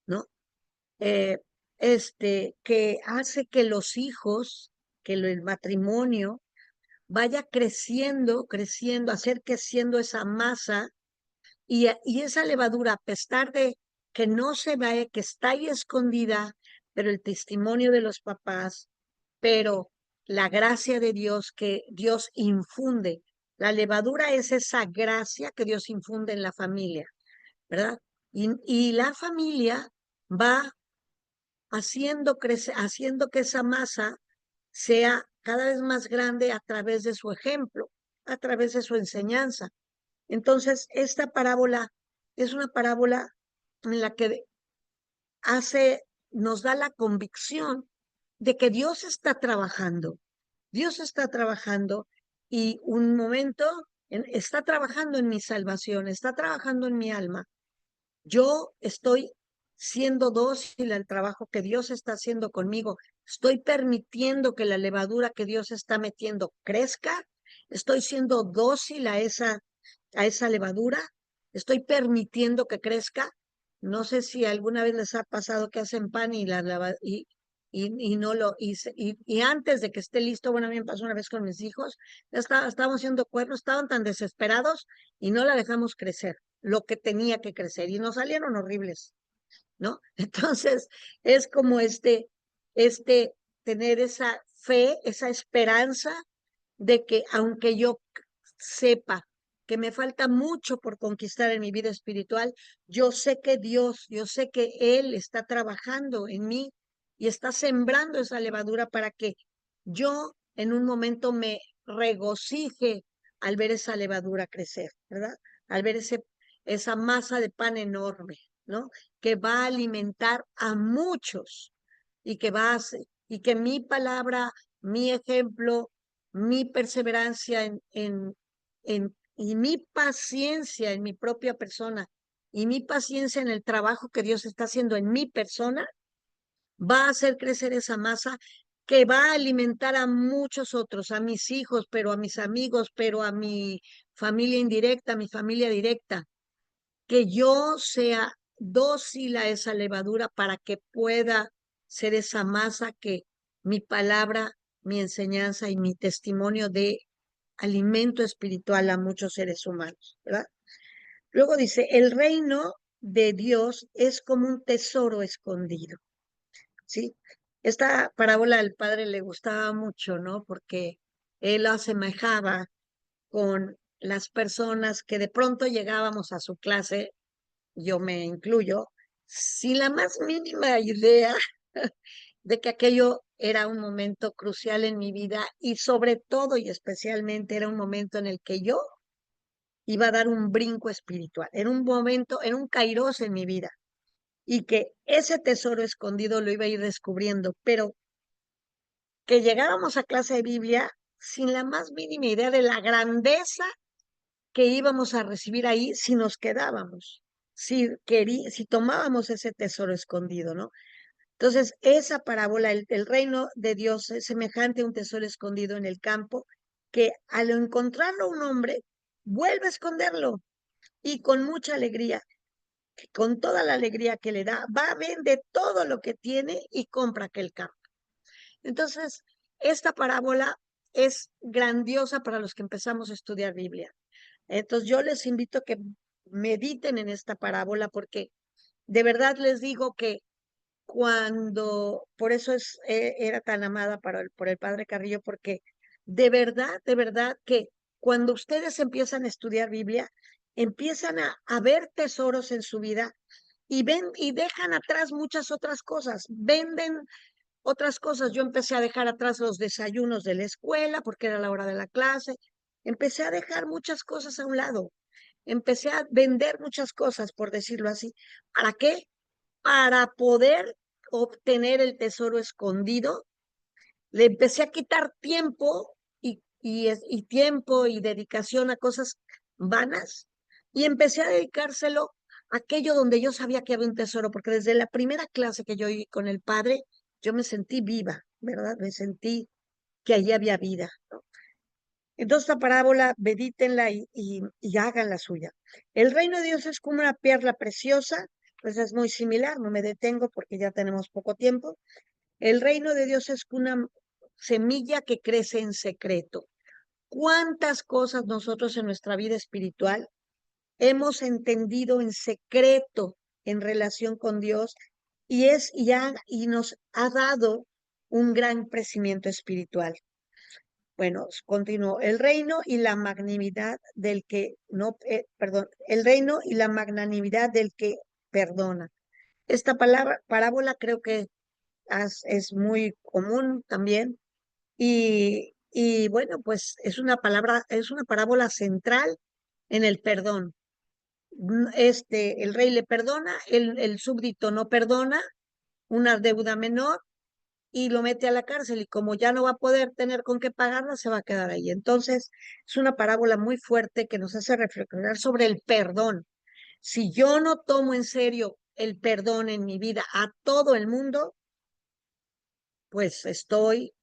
Speaker 1: ¿no? eh, que hace que los hijos, el matrimonio vaya creciendo, hacer creciendo esa masa y esa levadura, a pesar de que no se ve, que está ahí escondida, pero el testimonio de los papás, pero la gracia de Dios que Dios infunde. La levadura es esa gracia que Dios infunde en la familia, ¿verdad? Y la familia va haciendo que esa masa sea cada vez más grande a través de su ejemplo, a través de su enseñanza. Entonces, esta parábola es una parábola en la que nos da la convicción de que Dios está trabajando. Dios está trabajando y un momento está trabajando en mi salvación, está trabajando en mi alma. Yo estoy siendo dócil al trabajo que Dios está haciendo conmigo. Estoy permitiendo que la levadura que Dios está metiendo crezca. Estoy siendo dócil a esa levadura. Estoy permitiendo que crezca. No sé si alguna vez les ha pasado que hacen pan y y no lo hice. Y antes de que esté listo, bueno, a mí me pasó una vez con mis hijos, estábamos haciendo cuernos, estaban tan desesperados y no la dejamos crecer, lo que tenía que crecer, y nos salieron horribles, ¿no? Entonces, es como este, tener esa fe, esa esperanza de que aunque yo sepa que me falta mucho por conquistar en mi vida espiritual, yo sé que Dios, yo sé que Él está trabajando en mí y está sembrando esa levadura para que yo en un momento me regocije al ver esa levadura crecer, ¿verdad? Al ver esa masa de pan enorme, ¿no? Que va a alimentar a muchos y que y que mi palabra, mi ejemplo, mi perseverancia y mi paciencia en mi propia persona y mi paciencia en el trabajo que Dios está haciendo en mi persona, va a hacer crecer esa masa que va a alimentar a muchos otros, a mis hijos, pero a mis amigos, pero a mi familia indirecta, a mi familia directa, que yo sea dócil a esa levadura para que pueda ser esa masa que mi palabra, mi enseñanza y mi testimonio de alimento espiritual a muchos seres humanos, ¿verdad? Luego dice, el reino de Dios es como un tesoro escondido, ¿sí? Esta parábola al padre le gustaba mucho, ¿no? Porque él lo asemejaba con las personas que de pronto llegábamos a su clase, yo me incluyo, sin la más mínima idea de que aquello era un momento crucial en mi vida y sobre todo y especialmente era un momento en el que yo iba a dar un brinco espiritual, en un momento, en un kairos en mi vida, y que ese tesoro escondido lo iba a ir descubriendo, pero que llegábamos a clase de Biblia sin la más mínima idea de la grandeza que íbamos a recibir ahí si nos quedábamos, si tomábamos ese tesoro escondido, ¿no? Entonces, esa parábola, el reino de Dios es semejante a un tesoro escondido en el campo, que al encontrarlo un hombre, vuelve a esconderlo y con mucha alegría, con toda la alegría que le da, va, vende todo lo que tiene y compra aquel campo. Entonces, esta parábola es grandiosa para los que empezamos a estudiar Biblia. Entonces, yo les invito a que mediten en esta parábola porque de verdad les digo que por eso era tan amada por el padre Carrillo, porque de verdad que cuando ustedes empiezan a estudiar Biblia, empiezan a ver tesoros en su vida y ven y dejan atrás muchas otras cosas, venden otras cosas. Yo empecé a dejar atrás los desayunos de la escuela porque era la hora de la clase, empecé a dejar muchas cosas a un lado, empecé a vender muchas cosas, por decirlo así. ¿Para qué? Para poder obtener el tesoro escondido, le empecé a quitar tiempo y tiempo y dedicación a cosas vanas y empecé a dedicárselo a aquello donde yo sabía que había un tesoro, porque desde la primera clase que yo oí con el padre, yo me sentí viva, ¿verdad? Me sentí que allí había vida, ¿no? Entonces, esta parábola, medítenla y hagan la suya. El reino de Dios es como una perla preciosa, pues es muy similar, no me detengo porque ya tenemos poco tiempo. El reino de Dios es una semilla que crece en secreto. ¿Cuántas cosas nosotros en nuestra vida espiritual hemos entendido en secreto en relación con Dios y nos ha dado un gran crecimiento espiritual? Bueno, continúo. El reino y la magnanimidad del que no, perdón, el reino y la magnanimidad del que perdona. Esta parábola creo que es muy común también y bueno, pues es una parábola central en el perdón. El rey le perdona, el súbdito no perdona una deuda menor y lo mete a la cárcel y como ya no va a poder tener con qué pagarla, se va a quedar ahí. Entonces, es una parábola muy fuerte que nos hace reflexionar sobre el perdón. Si yo no tomo en serio el perdón en mi vida a todo el mundo, pues estoy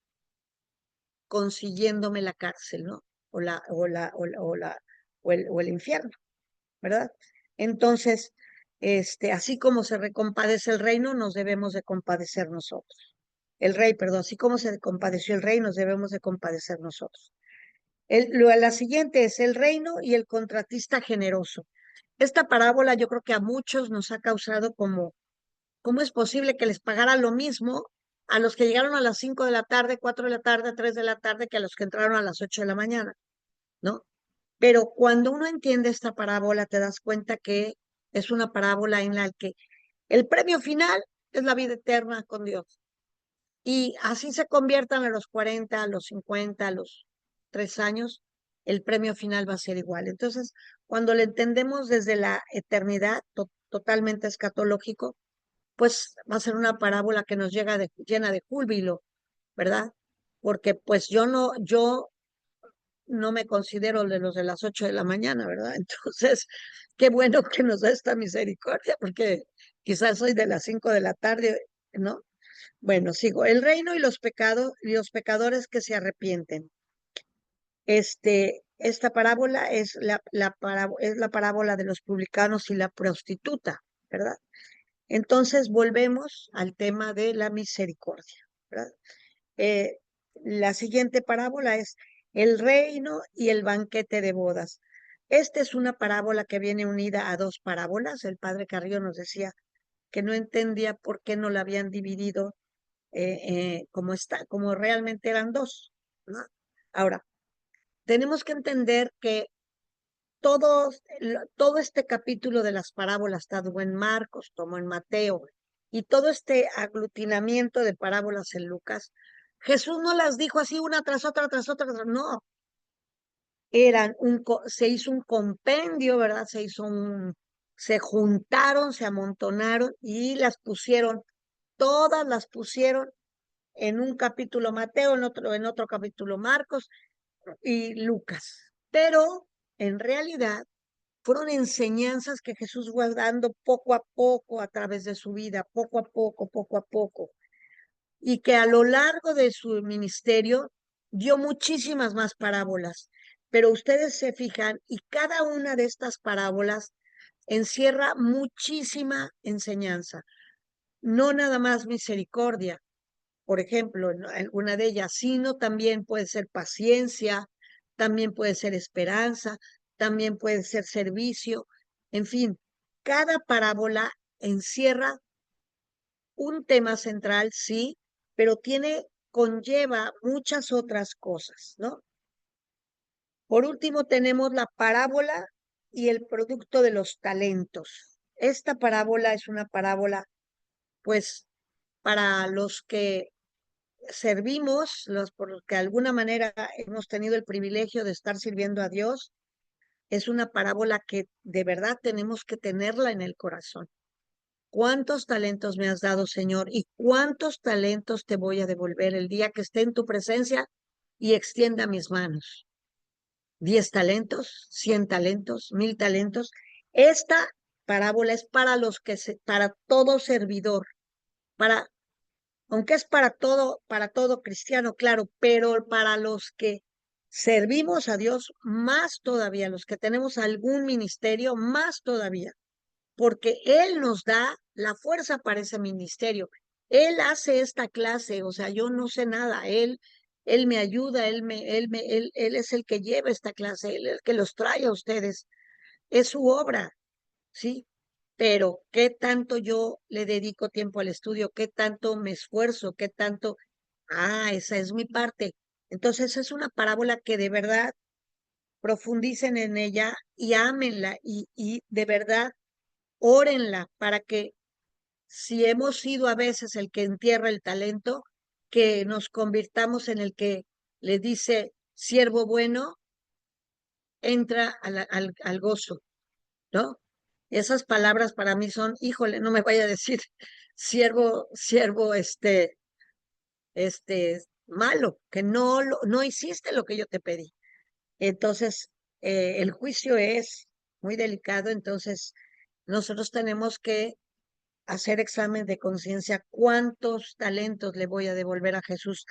Speaker 1: consiguiéndome la cárcel, ¿no? O el infierno, ¿verdad? Entonces, así como se recompadece el reino, nos debemos de compadecer nosotros. el rey, perdón, así como se compadeció el rey, nos debemos de compadecer nosotros. La siguiente es el reino y el contratista generoso. Esta parábola yo creo que a muchos nos ha causado como, ¿cómo es posible que les pagara lo mismo a los que llegaron a las 5 de la tarde, 4 de la tarde, 3 de la tarde, que a los que entraron a las 8 de la mañana? ¿No? Pero cuando uno entiende esta parábola, te das cuenta que es una parábola en la que el premio final es la vida eterna con Dios. Y así se conviertan a los 40, a los 50, a los 3 años, el premio final va a ser igual. Entonces, cuando le entendemos desde la eternidad, totalmente escatológico, pues va a ser una parábola que nos llena de júbilo, ¿verdad? Porque pues yo no me considero de los de las 8 de la mañana, ¿verdad? Entonces, qué bueno que nos da esta misericordia, porque quizás soy de las 5 de la tarde, ¿no? Bueno, sigo. El reino y los pecados y los pecadores que se arrepienten. Esta parábola es es la parábola de los publicanos y la prostituta, ¿verdad? Entonces volvemos al tema de la misericordia, ¿verdad? Eh, la siguiente parábola es el reino y el banquete de bodas. Esta es una parábola que viene unida a dos parábolas. El padre Carrillo nos decía que no entendía por qué no la habían dividido como realmente eran dos, ¿no? Ahora, tenemos que entender que todo este capítulo de las parábolas, tanto en Marcos como en Mateo, y todo este aglutinamiento de parábolas en Lucas, Jesús no las dijo así una tras otra, no, se hizo un compendio, ¿verdad? Se juntaron, se amontonaron y todas las pusieron en un capítulo Mateo, en otro capítulo Marcos y Lucas. Pero en realidad fueron enseñanzas que Jesús fue dando poco a poco a través de su vida, poco a poco, y que a lo largo de su ministerio dio muchísimas más parábolas. Pero ustedes se fijan, y cada una de estas parábolas encierra muchísima enseñanza, no nada más misericordia, por ejemplo, en alguna de ellas, sino también puede ser paciencia, también puede ser esperanza, también puede ser servicio, en fin, cada parábola encierra un tema central, sí, pero conlleva muchas otras cosas, ¿no? Por último, tenemos la parábola y el producto de los talentos. Esta parábola es una parábola, pues, para los que servimos, los por que de alguna manera hemos tenido el privilegio de estar sirviendo a Dios, es una parábola que de verdad tenemos que tenerla en el corazón. ¿Cuántos talentos me has dado, Señor? ¿Y cuántos talentos te voy a devolver el día que esté en tu presencia y extienda mis manos? ¿10 talentos? ¿100 talentos? ¿1000 talentos? Esta parábola es para todo servidor, para aunque es para todo cristiano, claro, pero para los que servimos a Dios, más todavía, los que tenemos algún ministerio, más todavía, porque Él nos da la fuerza para ese ministerio. Él hace esta clase, o sea, yo no sé nada, Él me ayuda, Él es el que lleva esta clase, Él es el que los trae a ustedes, es su obra, ¿sí? Pero qué tanto yo le dedico tiempo al estudio, qué tanto me esfuerzo, esa es mi parte. Entonces es una parábola que de verdad profundicen en ella y ámenla y de verdad órenla para que si hemos sido a veces el que entierra el talento, que nos convirtamos en el que le dice, siervo bueno, entra al gozo, ¿no? Esas palabras para mí son, híjole, no me vaya a decir siervo, malo, que no hiciste lo que yo te pedí. Entonces, el juicio es muy delicado, entonces nosotros tenemos que hacer examen de conciencia. ¿Cuántos talentos le voy a devolver a Jesús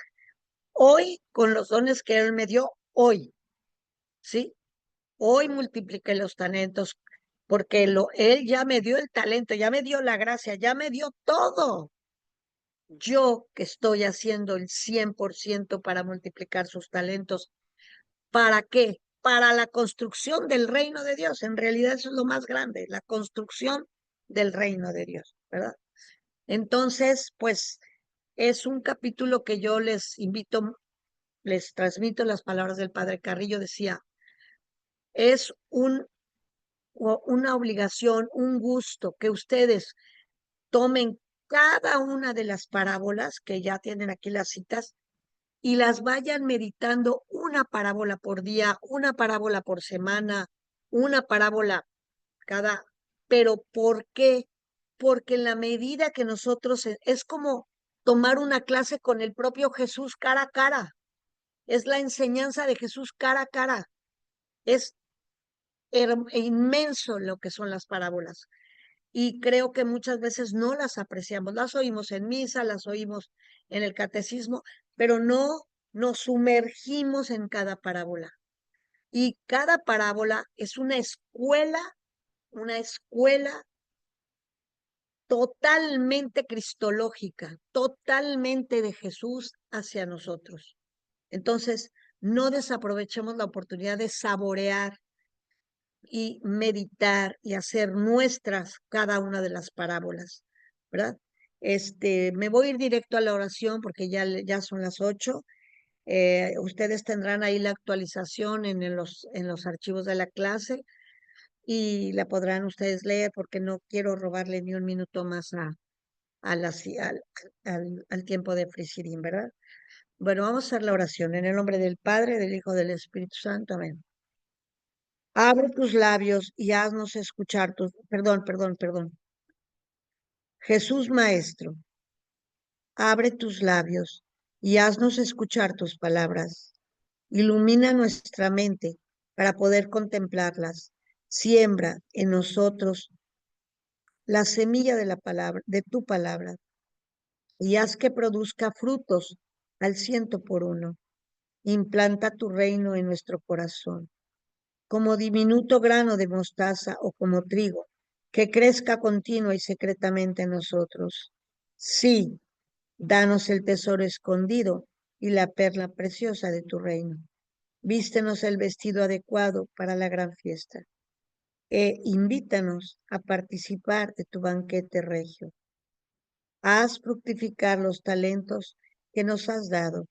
Speaker 1: hoy con los dones que Él me dio hoy? ¿Sí? Hoy multipliqué los talentos porque Él ya me dio el talento, ya me dio la gracia, ya me dio todo. yo que estoy haciendo el 100% para multiplicar sus talentos. ¿Para qué? Para la construcción del reino de Dios. En realidad eso es lo más grande, la construcción del reino de Dios, ¿verdad? Entonces, pues es un capítulo que yo les invito, les transmito las palabras del padre Carrillo, decía, es una obligación, un gusto que ustedes tomen cada una de las parábolas, que ya tienen aquí las citas, y las vayan meditando una parábola por día, una parábola por semana, una parábola cada, pero ¿por qué? Porque en la medida que nosotros, es como tomar una clase con el propio Jesús cara a cara, es la enseñanza de Jesús cara a cara, es inmenso lo que son las parábolas. Y creo que muchas veces no las apreciamos, las oímos en misa, las oímos en el catecismo, pero no nos sumergimos en cada parábola. Y cada parábola es una escuela totalmente cristológica, totalmente de Jesús hacia nosotros. Entonces, no desaprovechemos la oportunidad de saborear y meditar y hacer nuestras cada una de las parábolas, ¿verdad? Me voy a ir directo a la oración porque ya son las 8. Ustedes tendrán ahí la actualización en los archivos de la clase y la podrán ustedes leer porque no quiero robarle ni un minuto más al tiempo de Frisirín, ¿verdad? Bueno, vamos a hacer la oración en el nombre del Padre, del Hijo, del Espíritu Santo. Amén. Abre tus labios y haznos escuchar perdón. Jesús Maestro, abre tus labios y haznos escuchar tus palabras. Ilumina nuestra mente para poder contemplarlas. Siembra en nosotros la semilla de la palabra, de tu palabra, y haz que produzca frutos al 100 por 1. Implanta tu reino en nuestro corazón, como diminuto grano de mostaza o como trigo, que crezca continua y secretamente en nosotros. Sí, danos el tesoro escondido y la perla preciosa de tu reino. Vístenos el vestido adecuado para la gran fiesta e invítanos a participar de tu banquete regio. Haz fructificar los talentos que nos has dado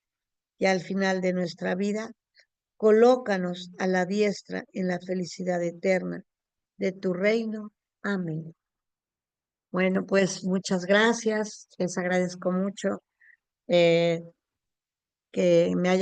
Speaker 1: y al final de nuestra vida, colócanos a la diestra en la felicidad eterna de tu reino. Amén. Bueno, pues muchas gracias. Les agradezco mucho que me hayan